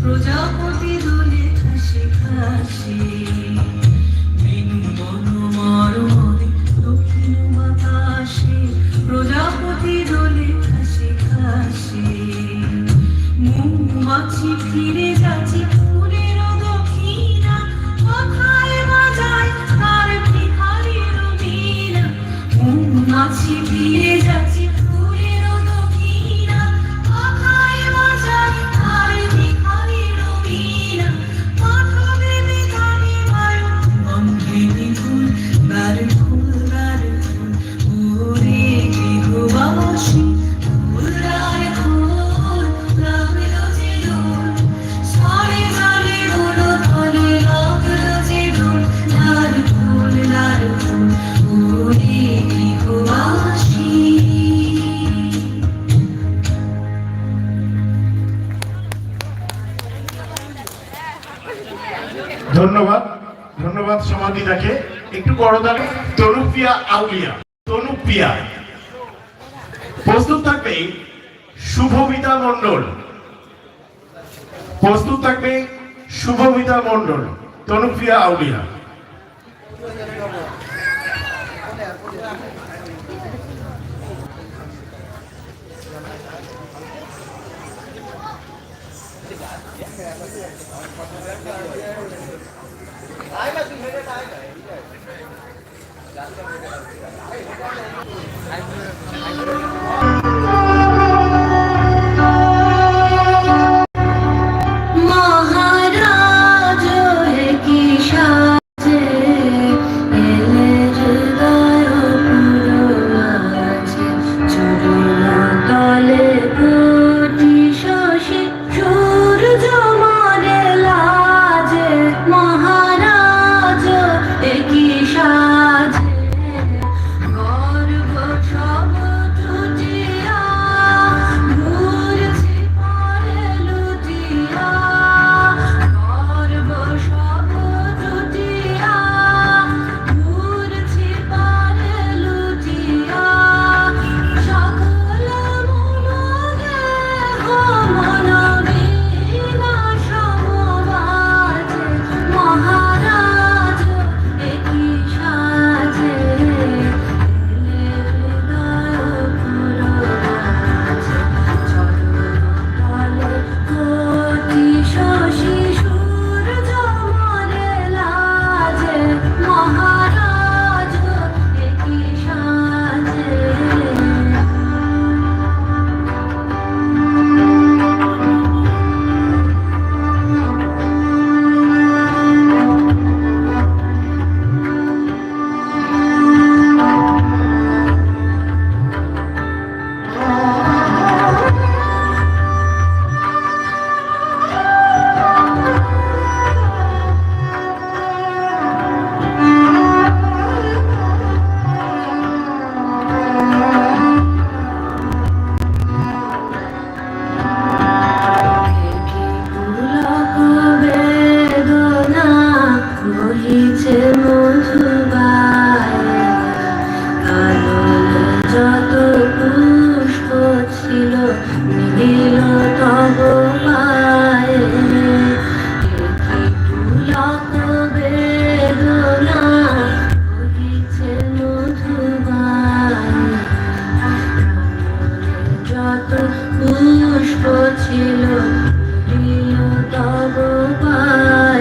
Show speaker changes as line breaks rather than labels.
প্রজাপতি দোলে খাসি খাসি দক্ষিণ বাতাসে প্রজাপতি দোলে খাসি খাসি মৌমাছি ফিরে যাচ্ছে ফুলের দক্ষিণা কথায় বাজায় তার ভিখারির বীণা মৌমাছি ফিরে যাচ্ছে ফুলের দক্ষিণা কথায় বাজায় তার ভিখারির বীণা কথা ভেবে গানে বায়ু বন্ধে ফুল বার ফুল বার ফুল ওরে গৃহবাসী ফুলদার ফুল লাগলো যে দোল সারে জালে হলো তলে লাগলো যে দোল লাল ফুল ওরে গৃহবাসী।
ধন্যবাদ ধন্যবাদ সমাধিটাকে একটু করতালি। তনুপ্রিয়া আউলিয়া, তনুপ্রিয়া। প্রস্তুত থাকবে শুভমিতা মণ্ডল, প্রস্তুত থাকবে শুভমিতা মণ্ডল, তনুপ্রিয়া আউলিয়া।
মহারাজ কি সাজে এলে হৃদয় পুরোছে চরণ তলে কোটি শশী সূর্য মারে লাজে মহারাজ কি সাজে গর্ব সব টুটিয়া ঘুরছে পারে লুটিয়া গর্ব সব টুটিয়া ঘুরছে পারে লুটিয়া সকল মনগে মনবীনা সমবাজে মহারাজ একই সাজে এলে হৃদয় পুরোছে চরণ তলে কোটি শশী সূর্য মরে লাজে মহারাজ একই সাজে। বেদনা বহিছে মধুবায় কাননে যত পুষ্প ছিল মিলিল তব পায়ে কি পুলক বেদনা বহিছে মধুবায় যত পুষ্প ছিল তব পায়ে